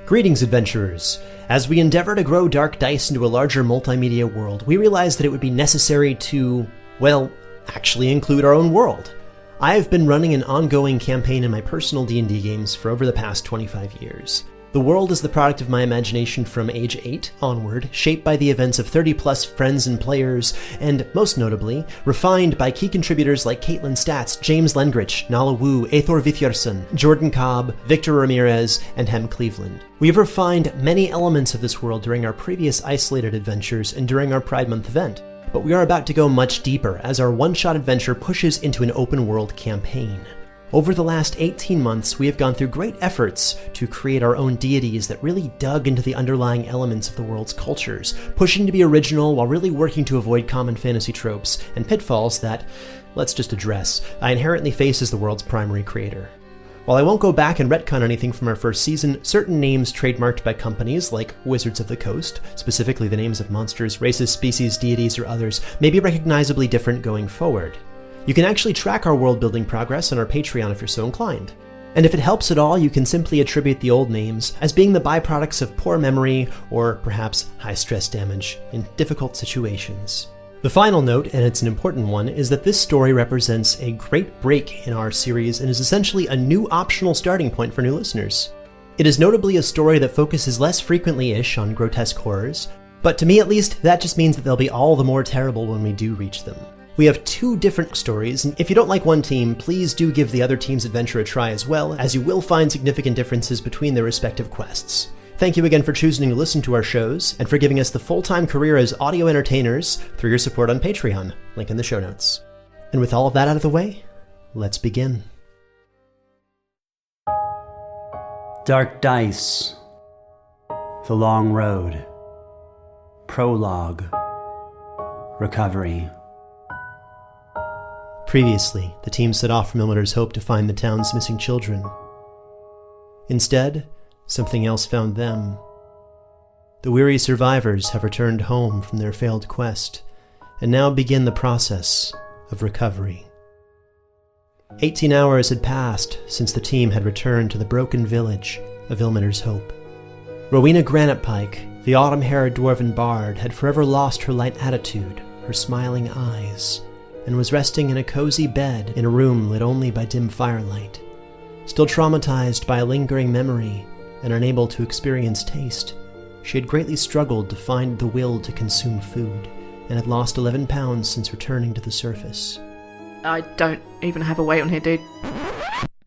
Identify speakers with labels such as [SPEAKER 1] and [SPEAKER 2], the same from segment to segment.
[SPEAKER 1] Greetings, adventurers! As we endeavor to grow Dark Dice into a larger multimedia world, we realized that it would be necessary to, well, actually include our own world. I have been running an ongoing campaign in my personal D&D games for over the past 25 years. The world is the product of my imagination from age 8 onward, shaped by the events of 30-plus friends and players, and, most notably, refined by key contributors like Caitlin Statz, James Lengrich, Nala Wu, Eyþór Viðarsson, Jordan Cobb, Victor Ramirez, and Hem Cleveland. We have refined many elements of this world during our previous isolated adventures and during our Pride Month event, but we are about to go much deeper as our one-shot adventure pushes into an open-world campaign. Over the last 18 months, we have gone through great efforts to create our own deities that really dug into the underlying elements of the world's cultures, pushing to be original while really working to avoid common fantasy tropes and pitfalls that, let's just address, I inherently face as the world's primary creator. While I won't go back and retcon anything from our first season, certain names trademarked by companies like Wizards of the Coast, specifically the names of monsters, races, species, deities, or others, may be recognizably different going forward. You can actually track our world-building progress on our Patreon if you're so inclined. And if it helps at all, you can simply attribute the old names as being the byproducts of poor memory or perhaps high stress damage in difficult situations. The final note, and it's an important one, is that this story represents a great break in our series and is essentially a new optional starting point for new listeners. It is notably a story that focuses less frequently-ish on grotesque horrors, but to me at least, that just means that they'll be all the more terrible when we do reach them. We have two different stories, and if you don't like one team, please do give the other team's adventure a try as well, as you will find significant differences between their respective quests. Thank you again for choosing to listen to our shows, and for giving us the full-time career as audio entertainers through your support on Patreon, link in the show notes. And with all of that out of the way, let's begin.
[SPEAKER 2] Dark Dice, The Long Road, Prologue, Recovery.
[SPEAKER 1] Previously, the team set off from Ilmater's hope to find the town's missing children. Instead, something else found them. The weary survivors have returned home from their failed quest, and now begin the process of recovery. 18 hours had passed since the team had returned to the broken village of Ilmater's Hope. Rowena Granitepike, the autumn-haired dwarven bard, had forever lost her light attitude, her smiling eyes, and was resting in a cozy bed in a room lit only by dim firelight. Still traumatized by a lingering memory and unable to experience taste, she had greatly struggled to find the will to consume food, and had lost 11 pounds since returning to the surface.
[SPEAKER 3] I don't even have a weight on here, dude.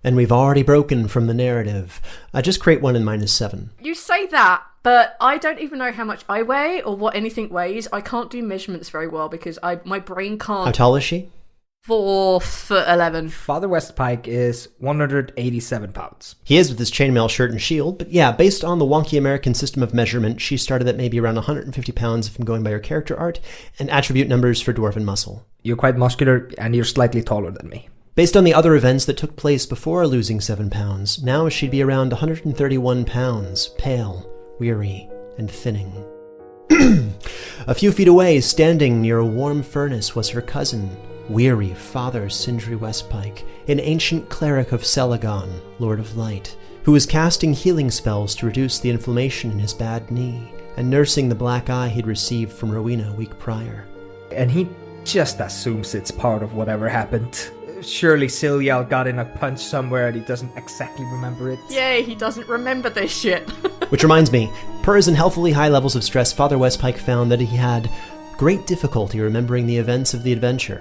[SPEAKER 1] And we've already broken from the narrative. I just create one in -7.
[SPEAKER 3] You say that, but I don't even know how much I weigh or what anything weighs. I can't do measurements very well because my brain can't.
[SPEAKER 1] How tall is she?
[SPEAKER 3] 4'11".
[SPEAKER 4] Father Westpike is 187 pounds.
[SPEAKER 1] He is with his chainmail shirt and shield, but yeah, based on the wonky American system of measurement, she started at maybe around 150 pounds if I'm going by her character art, and attribute numbers for dwarven muscle.
[SPEAKER 4] You're quite muscular, and you're slightly taller than me.
[SPEAKER 1] Based on the other events that took place before losing 7 pounds, now she'd be around 131 pounds, pale, weary, and thinning. A few feet away, standing near a warm furnace, was her cousin, weary Father Sindri Westpike, an ancient cleric of Celagon, Lord of Light, who was casting healing spells to reduce the inflammation in his bad knee, and nursing the black eye he'd received from Rowena a week prior.
[SPEAKER 4] And he just assumes it's part of whatever happened. Surely Cilial got in a punch somewhere and he doesn't exactly remember it.
[SPEAKER 3] Yay, he doesn't remember this shit.
[SPEAKER 1] Which reminds me, per his unhealthily high levels of stress, Father Westpike found that he had great difficulty remembering the events of the adventure,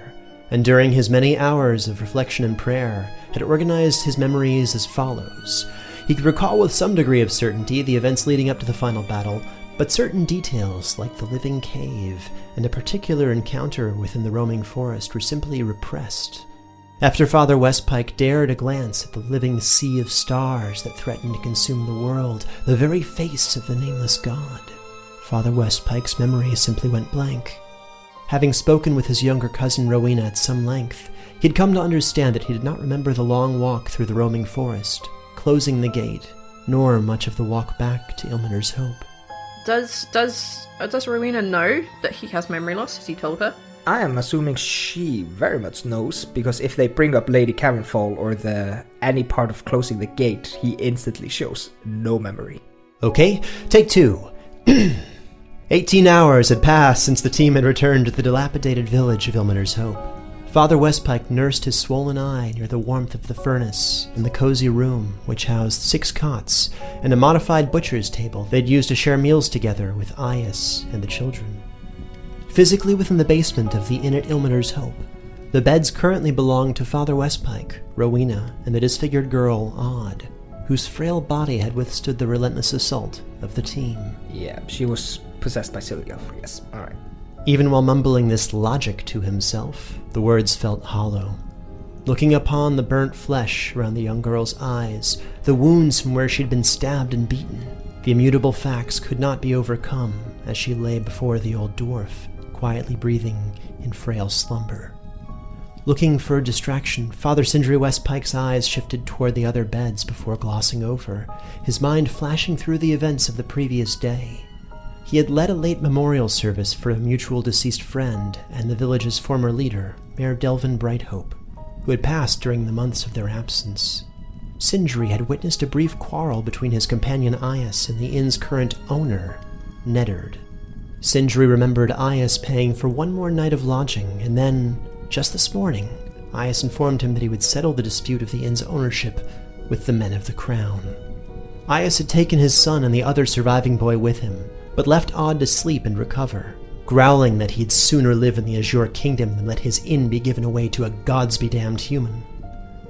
[SPEAKER 1] and during his many hours of reflection and prayer, had organized his memories as follows. He could recall with some degree of certainty the events leading up to the final battle, but certain details, like the living cave and a particular encounter within the roaming forest, were simply repressed. After Father Westpike dared a glance at the living sea of stars that threatened to consume the world, the very face of the nameless god, Father Westpike's memory simply went blank. Having spoken with his younger cousin Rowena at some length, he'd come to understand that he did not remember the long walk through the roaming forest, closing the gate, nor much of the walk back to Ilmater's Hope.
[SPEAKER 3] Does Rowena know that he has memory loss? Has he told her?
[SPEAKER 4] I am assuming she very much knows, because if they bring up Lady Carenfall or any part of closing the gate, he instantly shows no memory.
[SPEAKER 1] Okay, take 2. 18 hours had passed since the team had returned to the dilapidated village of Ilmater's Hope. Father Westpike nursed his swollen eye near the warmth of the furnace in the cozy room, which housed 6 cots and a modified butcher's table they'd used to share meals together with Eyþór and the children. Physically within the basement of the inn at Ilmater's Hope, the beds currently belonged to Father Westpike, Rowena, and the disfigured girl, Odd, whose frail body had withstood the relentless assault of the team.
[SPEAKER 4] Yeah, she was possessed by Cillial. Yes, alright.
[SPEAKER 1] Even while mumbling this logic to himself, the words felt hollow. Looking upon the burnt flesh around the young girl's eyes, the wounds from where she'd been stabbed and beaten, the immutable facts could not be overcome as she lay before the old dwarf, quietly breathing in frail slumber. Looking for a distraction, Father Sindri Westpike's eyes shifted toward the other beds before glossing over, his mind flashing through the events of the previous day. He had led a late memorial service for a mutual deceased friend and the village's former leader, Mayor Delvin Brighthope, who had passed during the months of their absence. Sindri had witnessed a brief quarrel between his companion Eyþór and the inn's current owner, Neddard. Sindri remembered Eyþór paying for one more night of lodging, and then, just this morning, Eyþór informed him that he would settle the dispute of the inn's ownership with the men of the crown. Eyþór had taken his son and the other surviving boy with him, but left Odd to sleep and recover, growling that he'd sooner live in the Azure Kingdom than let his inn be given away to a gods-be-damned human.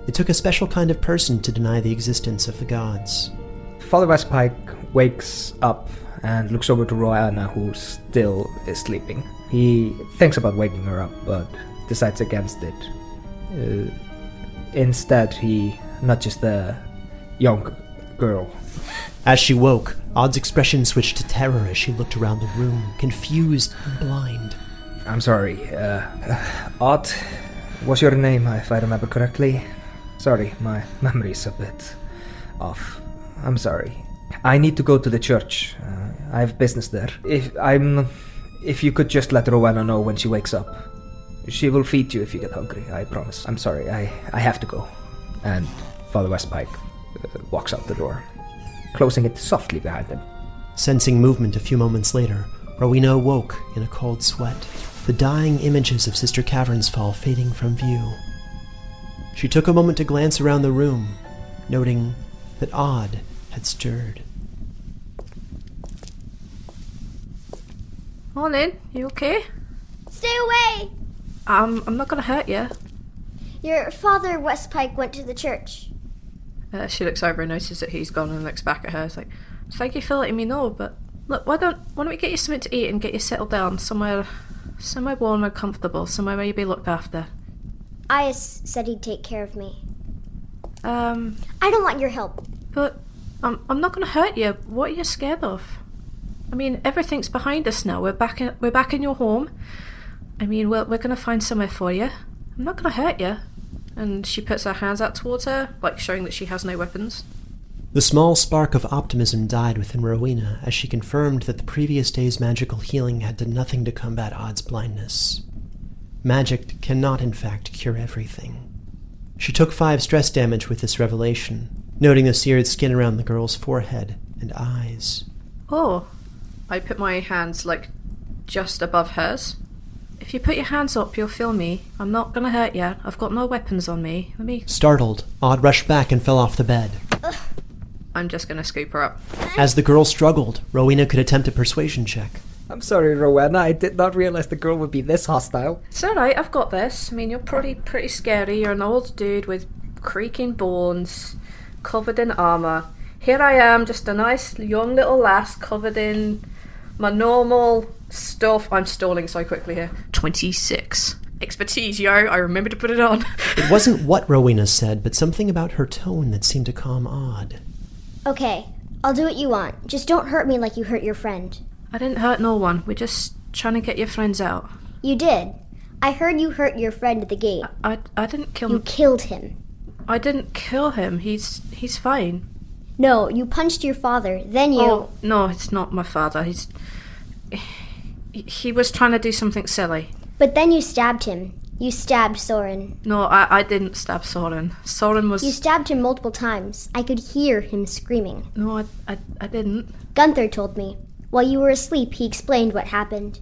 [SPEAKER 1] It took a special kind of person to deny the existence of the gods.
[SPEAKER 4] Father Westpike wakes up and looks over to Rowena, who still is sleeping. He thinks about waking her up, but decides against it. Instead, he nudges the young girl.
[SPEAKER 1] As she woke, Odd's expression switched to terror as she looked around the room, confused and blind.
[SPEAKER 4] I'm sorry, Odd was your name, if I remember correctly. Sorry, my memory's a bit off. I'm sorry. I need to go to the church. I have business there. If you could just let Rowena know when she wakes up. She will feed you if you get hungry, I promise. I'm sorry, I have to go. And Father Westpike walks out the door, closing it softly behind him.
[SPEAKER 1] Sensing movement a few moments later, Rowena awoke in a cold sweat, the dying images of Sister Cavernsfall fading from view. She took a moment to glance around the room, noting that Odd had stirred.
[SPEAKER 3] Morning, you okay?
[SPEAKER 5] Stay away!
[SPEAKER 3] I'm not gonna hurt you.
[SPEAKER 5] Your father, Westpike, went to the church.
[SPEAKER 3] She looks over and notices that he's gone and looks back at her. It's like, thank you for letting me know, but look, why don't we get you something to eat and get you settled down somewhere warm and comfortable, somewhere where you'll be looked after.
[SPEAKER 5] Eyþór said he'd take care of me.
[SPEAKER 3] I
[SPEAKER 5] don't want your help.
[SPEAKER 3] But I'm not gonna hurt you. What are you scared of? I mean, everything's behind us now. We're back in your home. I mean, we're gonna find somewhere for you. I'm not gonna hurt you. And she puts her hands out towards her, like showing that she has no weapons.
[SPEAKER 1] The small spark of optimism died within Rowena as she confirmed that the previous day's magical healing had done nothing to combat Odd's blindness. Magic cannot, in fact, cure everything. She took 5 stress damage with this revelation, noting the seared skin around the girl's forehead and eyes.
[SPEAKER 3] Oh, I put my hands, just above hers. If you put your hands up, you'll feel me. I'm not gonna hurt you. I've got no weapons on me.
[SPEAKER 1] Startled, Odd rushed back and fell off the bed.
[SPEAKER 5] Ugh.
[SPEAKER 3] I'm just gonna scoop her up.
[SPEAKER 1] As the girl struggled, Rowena could attempt a persuasion check.
[SPEAKER 4] I'm sorry, Rowena. I did not realize the girl would be this hostile.
[SPEAKER 3] It's alright, I've got this. I mean, you're pretty scary. You're an old dude with creaking bones, covered in armour. Here I am, just a nice young little lass covered in my normal stuff. I'm stalling so quickly here. 26. Expertise, yo. I remember to put it on.
[SPEAKER 1] It wasn't what Rowena said, but something about her tone that seemed to calm Odd.
[SPEAKER 5] Okay, I'll do what you want. Just don't hurt me like you hurt your friend.
[SPEAKER 3] I didn't hurt no one. We're just trying to get your friends out.
[SPEAKER 5] You did. I heard you hurt your friend at the gate.
[SPEAKER 3] I didn't kill him.
[SPEAKER 5] You killed him.
[SPEAKER 3] I didn't kill him. He's fine.
[SPEAKER 5] No, you punched your father, then you...
[SPEAKER 3] Oh, no, it's not my father. He was trying to do something silly.
[SPEAKER 5] But then you stabbed him. You stabbed Soren.
[SPEAKER 3] No, I didn't stab Soren. Soren was...
[SPEAKER 5] You stabbed him multiple times. I could hear him screaming.
[SPEAKER 3] No, I didn't.
[SPEAKER 5] Gunther told me. While you were asleep, he explained what happened.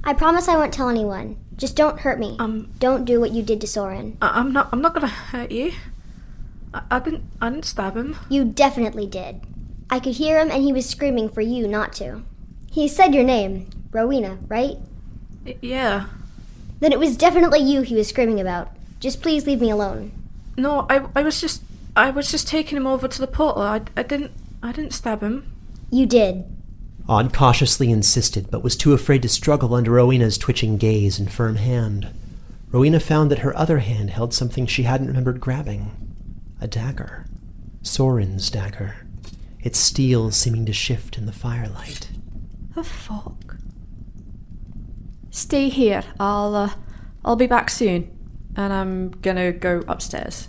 [SPEAKER 5] I promise I won't tell anyone. Just don't hurt me. Don't do what you did to Soren.
[SPEAKER 3] I'm not gonna hurt you. I didn't stab him.
[SPEAKER 5] You definitely did. I could hear him and he was screaming for you not to. He said your name, Rowena, right?
[SPEAKER 3] Yeah.
[SPEAKER 5] Then it was definitely you he was screaming about. Just please leave me alone.
[SPEAKER 3] No, I was just taking him over to the portal. I didn't stab him.
[SPEAKER 5] You did.
[SPEAKER 1] Odd cautiously insisted, but was too afraid to struggle under Rowena's twitching gaze and firm hand. Rowena found that her other hand held something she hadn't remembered grabbing. A dagger. Soren's dagger. Its steel seeming to shift in the firelight.
[SPEAKER 3] The fuck? Stay here. I'll be back soon. And I'm gonna go upstairs.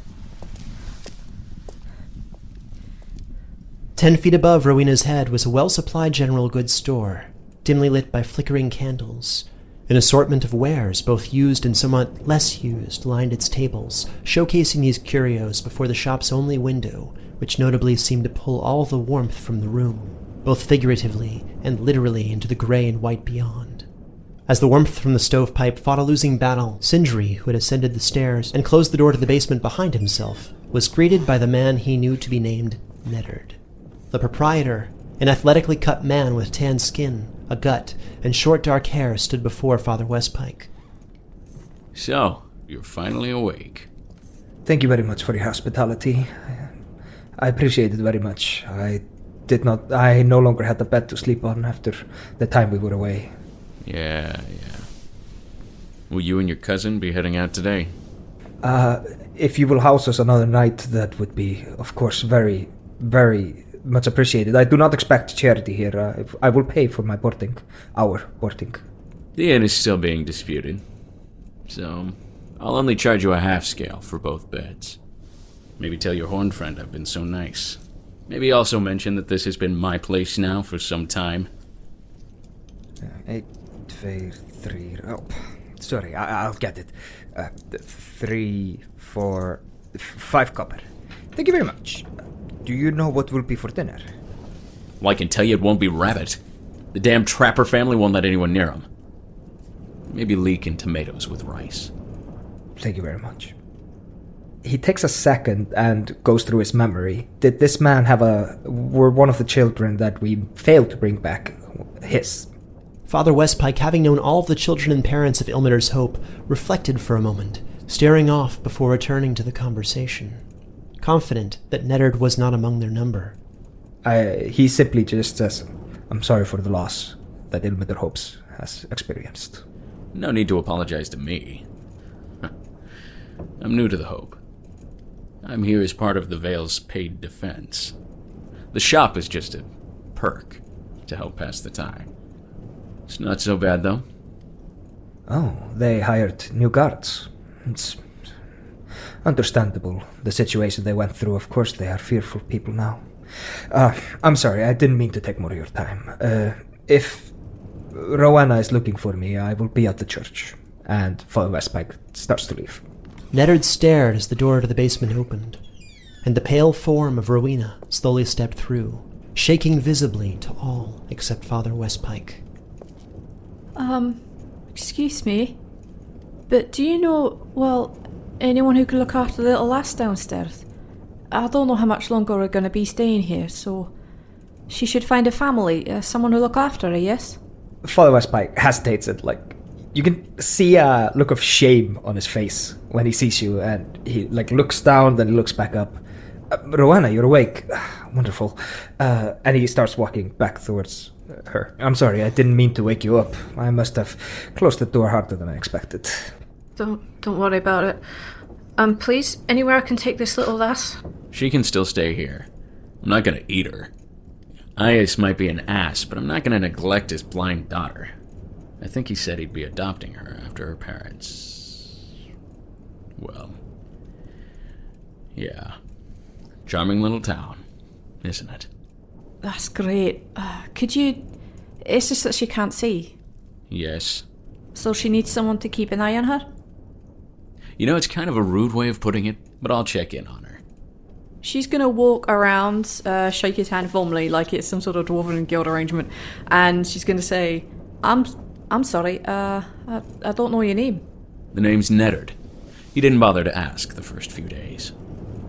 [SPEAKER 1] 10 feet above Rowena's head was a well-supplied general goods store, dimly lit by flickering candles. An assortment of wares, both used and somewhat less used, lined its tables, showcasing these curios before the shop's only window, which notably seemed to pull all the warmth from the room, both figuratively and literally into the gray and white beyond. As the warmth from the stovepipe fought a losing battle, Sindri, who had ascended the stairs and closed the door to the basement behind himself, was greeted by the man he knew to be named Neddard. The proprietor, an athletically cut man with tan skin, a gut, and short dark hair, stood before Father Westpike.
[SPEAKER 6] So, you're finally awake.
[SPEAKER 4] Thank you very much for your hospitality. I appreciate it very much. I no longer had a bed to sleep on after the time we were away.
[SPEAKER 6] Yeah. Will you and your cousin be heading out today?
[SPEAKER 4] If you will house us another night, that would be, of course, very, very much appreciated. I do not expect charity here. I will pay for my boarding. Our boarding.
[SPEAKER 6] The inn is still being disputed, so I'll only charge you a half scale for both beds. Maybe tell your horn friend I've been so nice. Maybe also mention that this has been my place now for some time.
[SPEAKER 4] 8, 2, 3. Oh, sorry, I'll get it. 3, 4, 5 copper. Thank you very much. Do you know what will be for dinner?
[SPEAKER 6] Well, I can tell you it won't be rabbit. The damn Trapper family won't let anyone near them. Maybe leek and tomatoes with rice.
[SPEAKER 4] Thank you very much. He takes a second and goes through his memory. Did this man were one of the children that we failed to bring back his?
[SPEAKER 1] Father Westpike, having known all of the children and parents of Ilmater's Hope, reflected for a moment, staring off before returning to the conversation, confident that Neddard was not among their number.
[SPEAKER 4] He simply just says, I'm sorry for the loss that Ilmater Hopes has experienced.
[SPEAKER 6] No need to apologize to me. I'm new to the Hope. I'm here as part of the Vale's paid defense. The shop is just a perk to help pass the time. It's not so bad, though.
[SPEAKER 4] Oh, they hired new guards. It's understandable, the situation they went through. Of course, they are fearful people now. I'm sorry, I didn't mean to take more of your time. If Rowena is looking for me, I will be at the church. And Father Westpike starts to leave.
[SPEAKER 1] Neddard stared as the door to the basement opened, and the pale form of Rowena slowly stepped through, shaking visibly to all except Father Westpike.
[SPEAKER 3] Excuse me, but do you know, anyone who could look after the little lass downstairs? I don't know how much longer we're going to be staying here, so she should find a family, someone who'll look after her, yes?
[SPEAKER 4] Father Westpike hesitates and, you can see a look of shame on his face when he sees you, and he, looks down, then he looks back up. Rowena, you're awake. Wonderful. And he starts walking back towards her. I'm sorry, I didn't mean to wake you up. I must have closed the door harder than I expected.
[SPEAKER 3] Don't worry about it. Please, anywhere I can take this little lass?
[SPEAKER 6] She can still stay here. I'm not gonna eat her. Eyþór might be an ass, but I'm not gonna neglect his blind daughter. I think he said he'd be adopting her after her parents. Well, yeah. Charming little town, isn't it?
[SPEAKER 3] That's great. Could you... It's just that she can't see.
[SPEAKER 6] Yes.
[SPEAKER 3] So she needs someone to keep an eye on her?
[SPEAKER 6] You know, it's kind of a rude way of putting it, but I'll check in on her.
[SPEAKER 7] She's going to walk around, shake his hand formally like it's some sort of Dwarven Guild arrangement, and she's going to say, I'm sorry, I don't know your name.
[SPEAKER 6] The name's Neddard. He didn't bother to ask the first few days.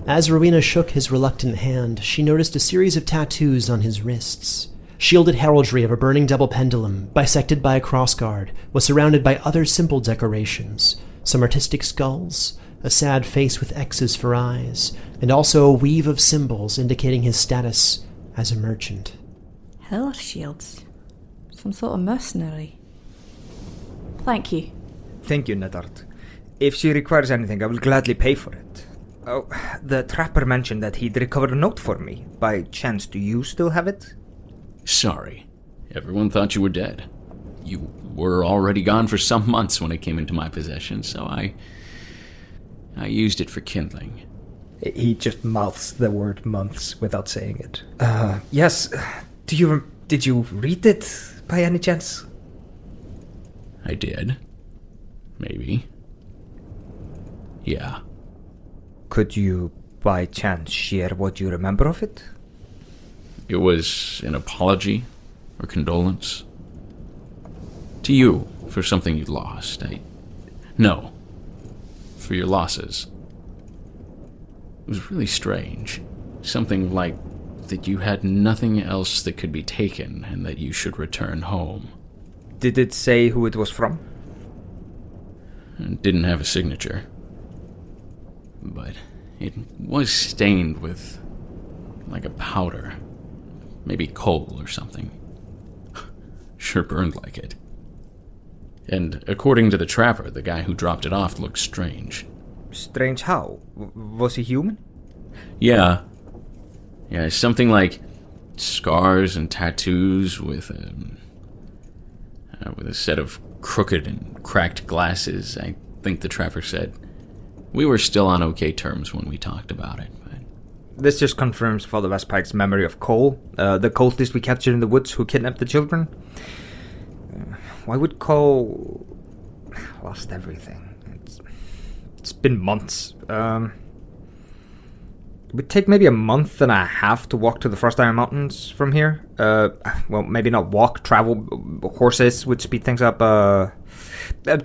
[SPEAKER 1] As Rowena shook his reluctant hand, she noticed a series of tattoos on his wrists. Shielded heraldry of a burning double pendulum, bisected by a crossguard, was surrounded by other simple decorations, some artistic skulls, a sad face with X's for eyes, and also a weave of symbols indicating his status as a merchant.
[SPEAKER 7] Hell shields. Some sort of mercenary. Thank you.
[SPEAKER 4] Thank you, Neddard. If she requires anything, I will gladly pay for it. Oh, the trapper mentioned that he'd recovered a note for me. By chance, do you still have it?
[SPEAKER 6] Sorry. Everyone thought you were dead. You were already gone for some months when it came into my possession, so I used it for kindling.
[SPEAKER 4] He just mouths the word months without saying it. Yes. Did you read it by any chance?
[SPEAKER 6] I did. Maybe. Yeah.
[SPEAKER 4] Could you, by chance, share what you remember of it?
[SPEAKER 6] It was an apology or condolence. To you, for something you lost. No. For your losses. It was really strange. Something like that you had nothing else that could be taken and that you should return home.
[SPEAKER 4] Did it say who it was from?
[SPEAKER 6] It didn't have a signature. But it was stained with, like a powder. Maybe coal or something. Sure burned like it. And according to the trapper, the guy who dropped it off looked strange.
[SPEAKER 4] Strange how? Was he human?
[SPEAKER 6] Yeah. Yeah, something like scars and tattoos with a set of crooked and cracked glasses, I think the trapper said. We were still on okay terms when we talked about it. But
[SPEAKER 4] this just confirms Father Westpike's memory of Cole, the cultist we captured in the woods who kidnapped the children. Why would Cole... lost everything. It's been months. It would take maybe a month and a half to walk to the Frost Iron Mountains from here. Well, maybe not walk, travel. Horses would speed things up.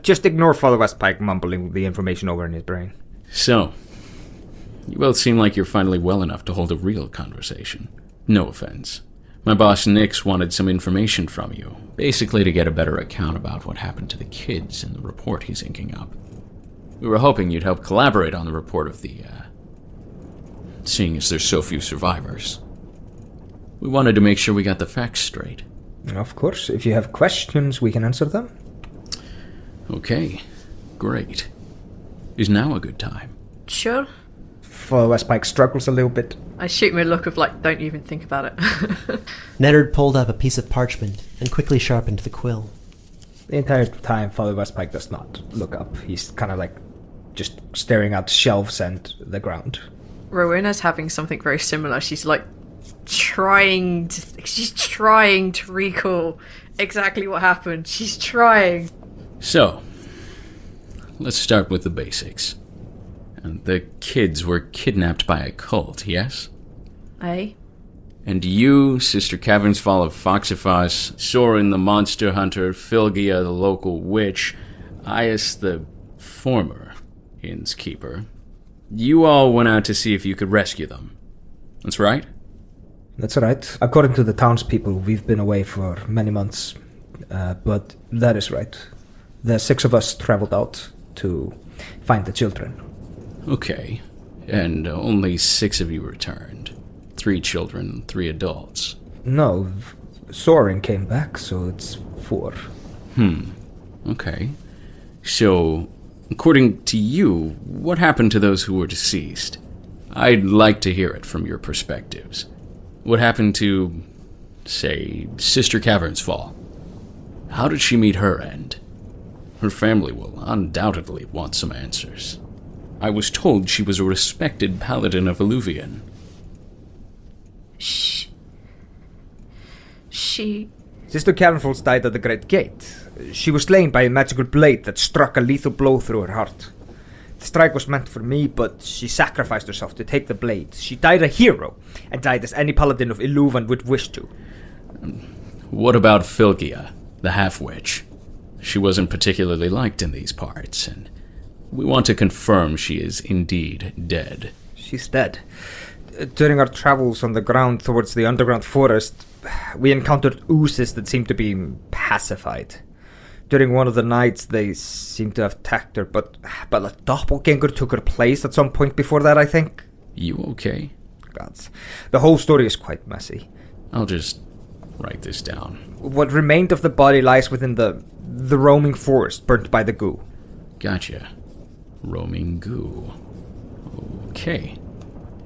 [SPEAKER 4] Just ignore Father Westpike mumbling the information over in his brain.
[SPEAKER 6] So, you both seem like you're finally well enough to hold a real conversation. No offense. My boss Nix wanted some information from you, basically to get a better account about what happened to the kids in the report he's inking up. We were hoping you'd help collaborate on the report of the, seeing as there's so few survivors. We wanted to make sure we got the facts straight.
[SPEAKER 4] Of course, if you have questions, we can answer them.
[SPEAKER 6] Okay, great. Is now a good time?
[SPEAKER 3] Sure.
[SPEAKER 4] Father Westpike struggles a little bit.
[SPEAKER 7] I shoot him a look of like, don't even think about it.
[SPEAKER 1] Neddard pulled up a piece of parchment and quickly sharpened the quill.
[SPEAKER 4] The entire time, Father Westpike does not look up. He's kind of like just staring at shelves and the ground.
[SPEAKER 7] Rowena's having something very similar. She's like trying to recall exactly what happened. She's trying.
[SPEAKER 6] So, let's start with the basics. The kids were kidnapped by a cult, yes?
[SPEAKER 7] Eh?
[SPEAKER 6] And you, Sister Cavernsfall of Foxifos, Soren the monster hunter, Philgia the local witch, Ias the former innkeeper, you all went out to see if you could rescue them. That's right?
[SPEAKER 4] That's right. According to the townspeople, we've been away for many months. But that is right. The 6 of us traveled out to find the children.
[SPEAKER 6] Okay. And only 6 of you returned. 3 children, 3 adults.
[SPEAKER 4] No, Soren came back, so it's 4.
[SPEAKER 6] Okay. So, according to you, what happened to those who were deceased? I'd like to hear it from your perspectives. What happened to, say, Sister Cavernsfall? How did she meet her end? Her family will undoubtedly want some answers. I was told she was a respected paladin of Illuvian.
[SPEAKER 3] She...
[SPEAKER 4] Sister Cavernsfall died at the Great Gate. She was slain by a magical blade that struck a lethal blow through her heart. This strike was meant for me, but she sacrificed herself to take the blade. She died a hero, and died as any paladin of Illuvan would wish to.
[SPEAKER 6] What about Filgia, the half-witch? She wasn't particularly liked in these parts, and we want to confirm she is indeed dead.
[SPEAKER 4] She's dead. During our travels on the ground towards the underground forest, we encountered oozes that seemed to be pacified. During one of the nights, they seemed to have attacked her, but a doppelganger took her place at some point before that, I think.
[SPEAKER 6] You okay?
[SPEAKER 4] Gods. The whole story is quite messy.
[SPEAKER 6] I'll just write this down.
[SPEAKER 4] What remained of the body lies within the roaming forest burnt by the goo.
[SPEAKER 6] Gotcha. Roaming goo. Okay.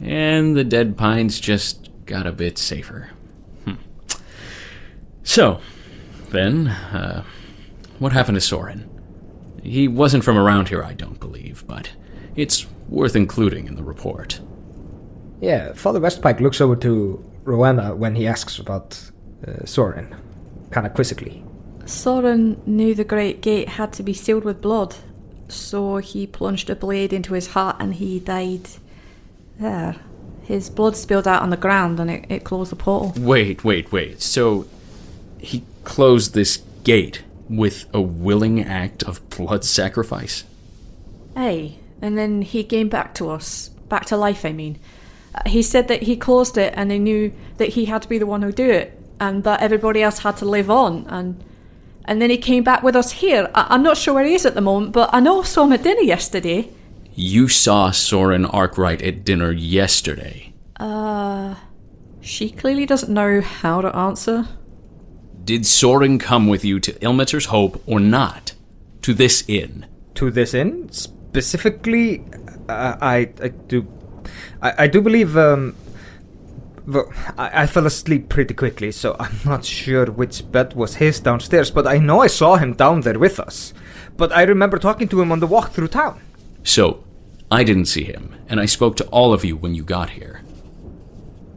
[SPEAKER 6] And the dead pines just got a bit safer. So, then, what happened to Soren? He wasn't from around here, I don't believe, but it's worth including in the report.
[SPEAKER 4] Yeah, Father Westpike looks over to Rowena when he asks about Soren, kind of quizzically.
[SPEAKER 7] Soren knew the Great Gate had to be sealed with blood, so he plunged a blade into his heart and he died there. His blood spilled out on the ground and it closed the portal.
[SPEAKER 6] Wait. So, he closed this gate with a willing act of blood sacrifice?
[SPEAKER 7] Hey, and then he came back to us. Back to life, I mean. He said that he closed it and they knew that he had to be the one who do it, and that everybody else had to live on, and then he came back with us here. I'm not sure where he is at the moment, but I know I saw him at dinner yesterday.
[SPEAKER 6] You saw Soren Arkwright at dinner yesterday?
[SPEAKER 7] She clearly doesn't know how to answer.
[SPEAKER 6] Did Soren come with you to Ilmater's Hope or not? To this inn?
[SPEAKER 4] To this inn? Specifically, I do believe, I fell asleep pretty quickly, so I'm not sure which bed was his downstairs, but I know I saw him down there with us. But I remember talking to him on the walk through town.
[SPEAKER 6] So, I didn't see him, and I spoke to all of you when you got here.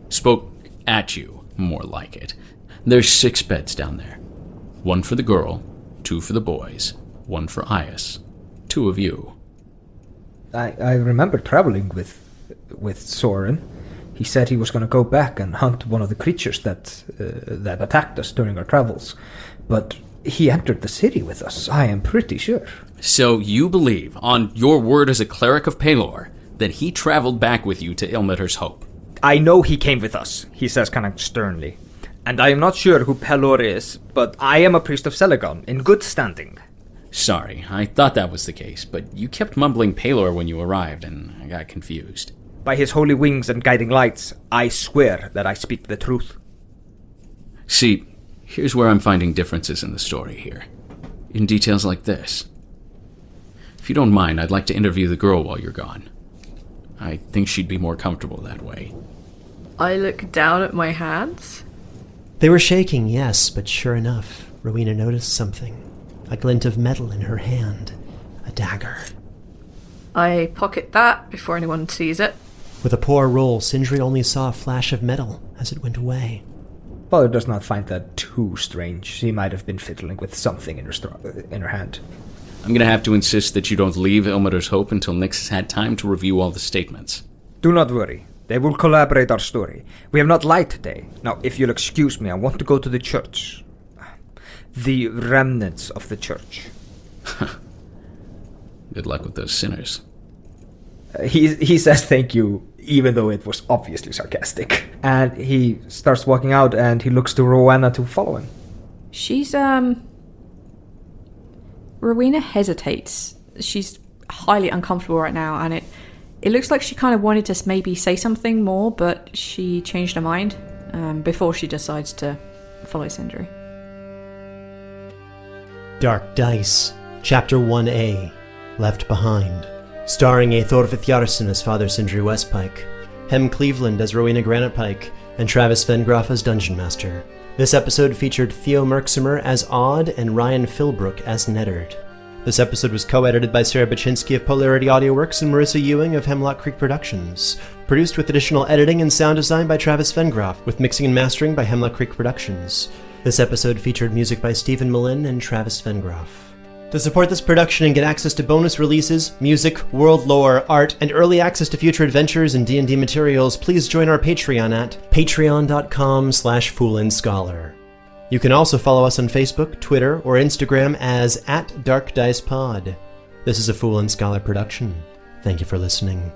[SPEAKER 6] Spoke at you, more like it. There's 6 beds down there. 1 for the girl, 2 for the boys, 1 for Eyþór, 2 of you.
[SPEAKER 4] I remember traveling with Soren. He said he was going to go back and hunt one of the creatures that attacked us during our travels. But he entered the city with us, I am pretty sure.
[SPEAKER 6] So you believe, on your word as a cleric of Pelor, that he traveled back with you to Ilmater's Hope?
[SPEAKER 4] I know he came with us, he says kind of sternly. And I am not sure who Pelor is, but I am a priest of Celegon, in good standing.
[SPEAKER 6] Sorry, I thought that was the case, but you kept mumbling Pelor when you arrived, and I got confused.
[SPEAKER 4] By his holy wings and guiding lights, I swear that I speak the truth.
[SPEAKER 6] See, here's where I'm finding differences in the story here. In details like this. If you don't mind, I'd like to interview the girl while you're gone. I think she'd be more comfortable that way.
[SPEAKER 3] I look down at my hands.
[SPEAKER 1] They were shaking, yes, but sure enough, Rowena noticed something. A glint of metal in her hand. A dagger.
[SPEAKER 3] I pocket that before anyone sees it.
[SPEAKER 1] With a poor roll, Sindri only saw a flash of metal as it went away.
[SPEAKER 4] Father does not find that too strange. She might have been fiddling with something in her hand.
[SPEAKER 6] I'm going to have to insist that you don't leave Ilmater's Hope until Nyx has had time to review all the statements.
[SPEAKER 4] Do not worry. They will collaborate our story. We have not lied today. Now, if you'll excuse me, I want to go to the church. The remnants of the church.
[SPEAKER 6] Good luck with those sinners.
[SPEAKER 4] He says thank you, even though it was obviously sarcastic. And he starts walking out, and he looks to Rowena to follow him.
[SPEAKER 7] She's, Rowena hesitates. She's highly uncomfortable right now, and it looks like she kind of wanted to maybe say something more, but she changed her mind before she decides to follow Sindri.
[SPEAKER 1] Dark Dice, Chapter 1A, Left Behind. Starring Eyþór Viðarsson as Father Sindri Westpike, Hem Cleveland as Rowena Granitepike, and Travis Vengroff as Dungeon Master. This episode featured Theo Merksamer as Odd and Ryan Philbrook as Neddard. This episode was co-edited by Sarah Buchynski of Polarity AudioWorks and Marisa Ewing of Hemlock Creek Productions. Produced with additional editing and sound design by Travis Vengroff, with mixing and mastering by Hemlock Creek Productions. This episode featured music by Stephen Melin and Travis Vengroff. To support this production and get access to bonus releases, music, world lore, art, and early access to future adventures and D&D materials, please join our Patreon at patreon.com/foolandscholar. You can also follow us on Facebook, Twitter, or Instagram as @DarkDicePod. This is a Fool and Scholar production. Thank you for listening.